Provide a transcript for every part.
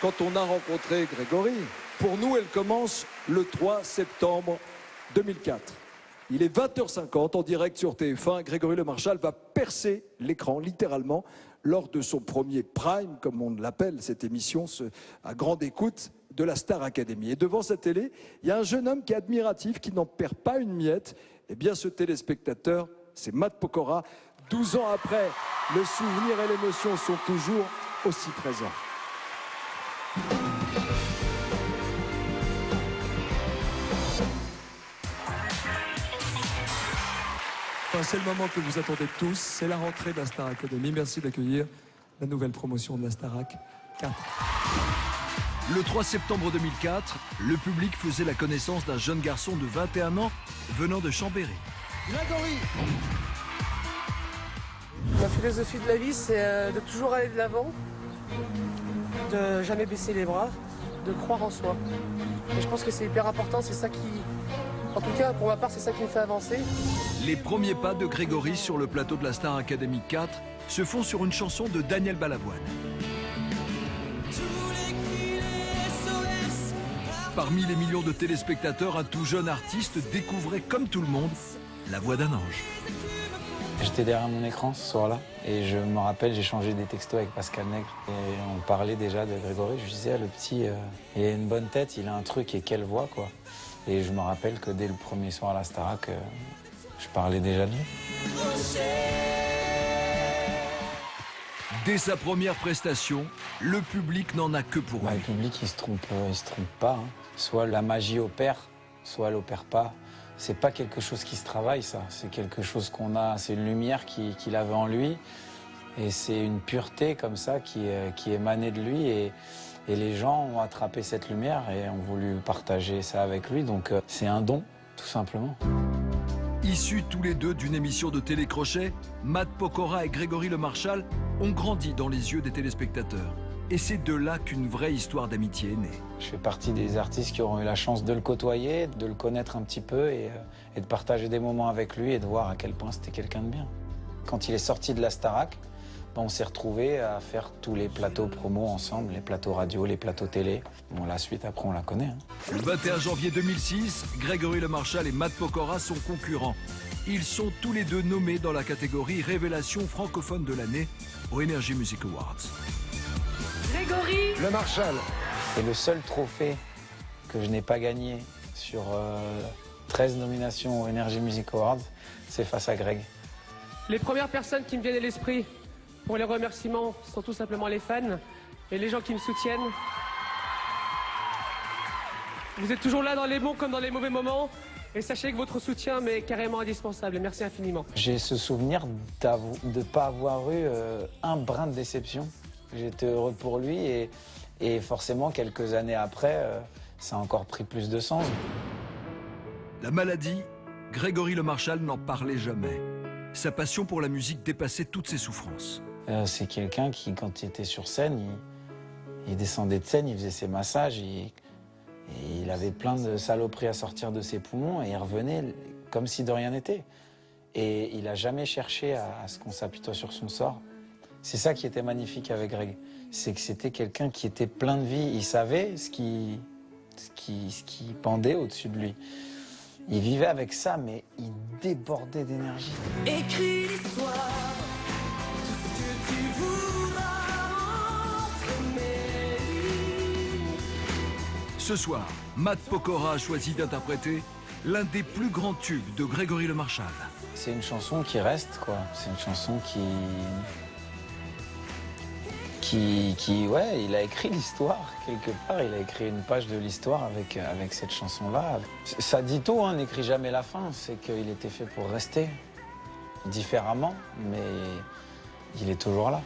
quand on a rencontré Grégory. Pour nous, elle commence le 3 septembre 2004. Il est 20h50 en direct sur TF1. Grégory Le Marchal va percer l'écran, littéralement, lors de son premier prime, comme on l'appelle, cette émission, à grande écoute de la Star Academy. Et devant sa télé, il y a un jeune homme qui est admiratif, qui n'en perd pas une miette. Eh bien, ce téléspectateur, c'est Matt Pokora. 12 ans après, le souvenir et l'émotion sont toujours aussi présents. Enfin, c'est le moment que vous attendez tous, c'est la rentrée de la Star Academy. Merci d'accueillir la nouvelle promotion de la Starac 4. Le 3 septembre 2004, le public faisait la connaissance d'un jeune garçon de 21 ans venant de Chambéry. Grégory! Ma philosophie de la vie, c'est de toujours aller de l'avant, de jamais baisser les bras, de croire en soi. Et je pense que c'est hyper important, c'est ça qui... En tout cas, pour ma part, c'est ça qui me fait avancer. Les premiers pas de Grégory sur le plateau de la Star Academy 4 se font sur une chanson de Daniel Balavoine. Parmi les millions de téléspectateurs, un tout jeune artiste découvrait, comme tout le monde, la voix d'un ange. J'étais derrière mon écran ce soir-là et je me rappelle, j'ai changé des textos avec Pascal Nègre et on parlait déjà de Grégory. Je lui disais, le petit, il a une bonne tête, il a un truc et quelle voix, quoi. Et je me rappelle que dès le premier soir à la Starac, je parlais déjà de lui. Dès sa première prestation, le public n'en a que pour lui. Le public, il se trompe pas. Hein. Soit la magie opère, soit elle opère pas. C'est pas quelque chose qui se travaille, ça. C'est quelque chose qu'on a, c'est une lumière qu'il avait en lui. Et c'est une pureté comme ça qui émanait de lui. Et les gens ont attrapé cette lumière et ont voulu partager ça avec lui. Donc c'est un don, tout simplement. Issus tous les deux d'une émission de télécrochet, Matt Pokora et Grégory Le Marchal ont grandi dans les yeux des téléspectateurs. Et c'est de là qu'une vraie histoire d'amitié est née. Je fais partie des artistes qui auront eu la chance de le côtoyer, de le connaître un petit peu et de partager des moments avec lui et de voir à quel point c'était quelqu'un de bien. Quand il est sorti de la Starac, on s'est retrouvés à faire tous les plateaux promo ensemble, les plateaux radio, les plateaux télé. Bon, la suite, après, on la connaît. Hein. Le 21 janvier 2006, Grégory Le Marchal et Matt Pokora sont concurrents. Ils sont tous les deux nommés dans la catégorie Révélation francophone de l'année aux Energy Music Awards. Grégory Le Marchal. C'est le seul trophée que je n'ai pas gagné sur 13 nominations aux Energy Music Awards, c'est face à Greg. Les premières personnes qui me viennent à l'esprit pour les remerciements sont tout simplement les fans et les gens qui me soutiennent. Vous êtes toujours là dans les bons comme dans les mauvais moments. Et sachez que votre soutien m'est carrément indispensable. Merci infiniment. J'ai ce souvenir de ne pas avoir eu un brin de déception. J'étais heureux pour lui et forcément, quelques années après, ça a encore pris plus de sens. La maladie, Grégory Le Marchal n'en parlait jamais. Sa passion pour la musique dépassait toutes ses souffrances. C'est quelqu'un qui, quand il était sur scène, il descendait de scène, il faisait ses massages, et il avait plein de saloperies à sortir de ses poumons et il revenait comme si de rien n'était. Et il n'a jamais cherché à ce qu'on s'apitoie sur son sort. C'est ça qui était magnifique avec Greg. C'est que c'était quelqu'un qui était plein de vie. Il savait ce qui pendait au-dessus de lui. Il vivait avec ça, mais il débordait d'énergie. Écris l'histoire, tout ce que tu voudras entre mes lignes. Ce soir, Matt Pokora a choisi d'interpréter l'un des plus grands tubes de Grégory Le Marchal. C'est une chanson qui reste, quoi. C'est une chanson ouais, il a écrit l'histoire, quelque part. Il a écrit une page de l'histoire avec cette chanson-là. Ça dit tout, hein, n'écrit jamais la fin. C'est qu'il était fait pour rester différemment, mais il est toujours là.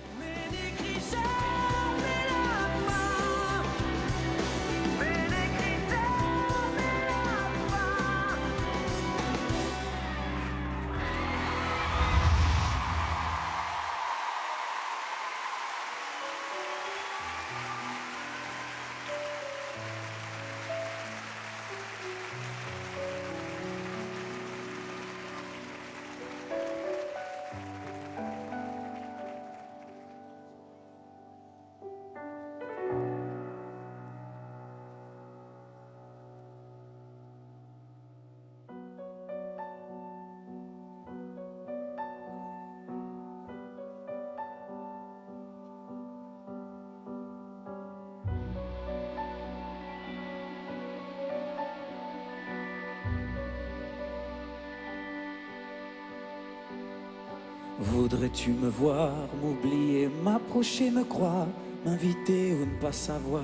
Voudrais-tu me voir, m'oublier, m'approcher, me croire, m'inviter ou ne pas savoir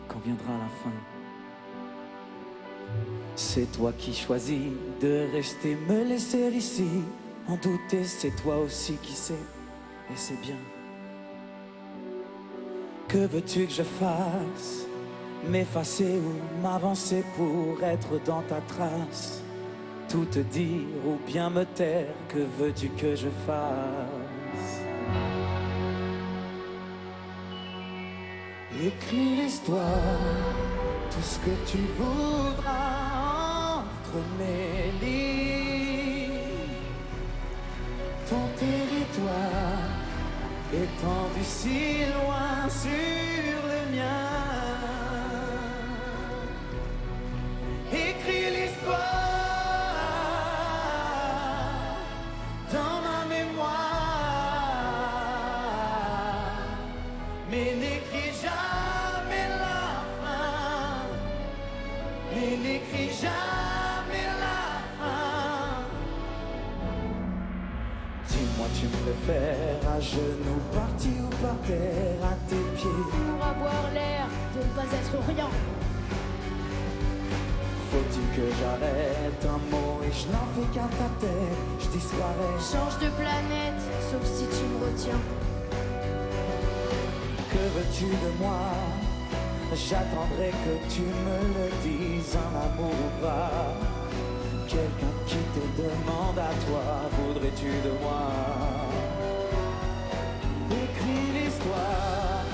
quand viendra la fin? C'est toi qui choisis de rester, me laisser ici. En douter, c'est toi aussi qui sais, et c'est bien. Que veux-tu que je fasse? M'effacer ou m'avancer pour être dans ta trace? Tout te dire ou bien me taire, que veux-tu que je fasse? Écris l'histoire, tout ce que tu voudras entre mes lignes. Ton territoire étendu si loin sur le mien. Écris l'histoire dans ma mémoire, mais n'écris jamais la fin, mais n'écris jamais la fin. Dis-moi, tu me préfères à genoux, parti ou par terre, à tes pieds? Pour avoir l'air de ne pas être rien. Faut-il que j'arrête un mot et je n'en fais qu'à ta tête, je disparais? Change de planète, sauf si tu me retiens. Que veux-tu de moi? J'attendrai que tu me le dises, un amour ou pas. Quelqu'un qui te demande à toi, voudrais-tu de moi? Écris l'histoire,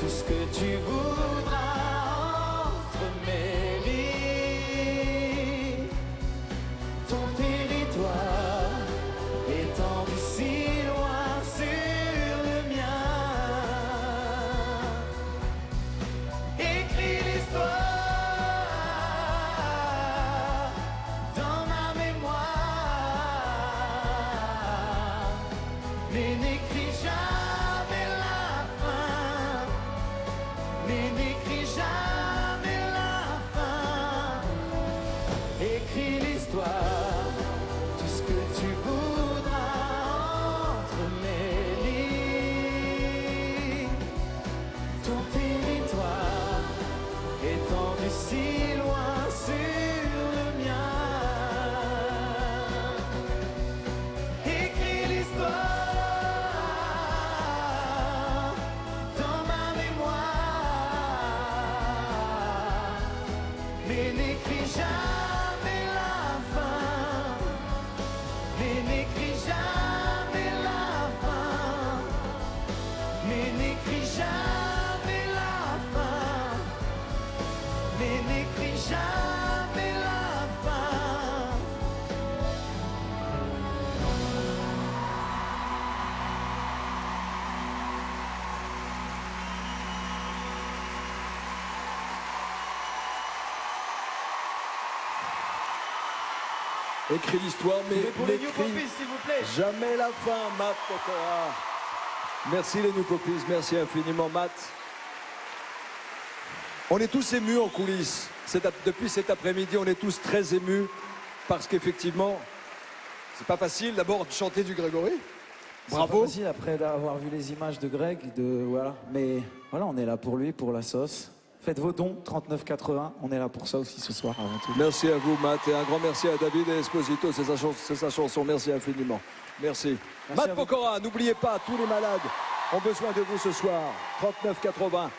tout ce que tu voudras entre mes lignes. Ton territoire étendu si loin sur le mien. Écris l'histoire dans ma mémoire, mais n'écris jamais la fin, mais n'écris jamais la fin. Écris l'histoire, tout ce que tu voudras entre mes lignes. Ton territoire étendu si loin sur le mien. Écris l'histoire dans ma mémoire, mais n'écris jamais la fin, mais n'écris jamais la fin, mais n'écris jamais la fin, mais n'écris jamais la fin. Écris l'histoire, mais Pour les New n'écris Poppies, s'il vous plaît. jamais la fin, Matt Pokora. Merci les New Poppies, merci infiniment, Matt. On est tous émus en coulisses. Depuis cet après-midi, on est tous très émus parce qu'effectivement, c'est pas facile d'abord de chanter du Grégory. C'est Bravo. pas facile après avoir vu les images de Greg, voilà. Mais voilà, on est là pour lui, pour la sauce. Faites vos dons, 39,80. On est là pour ça aussi ce soir avant tout. Merci à vous, Matt, et un grand merci à David et Esposito, c'est sa chanson. Merci infiniment. Merci. Merci à Matt vous. Pokora, n'oubliez pas, tous les malades ont besoin de vous ce soir. 39,80.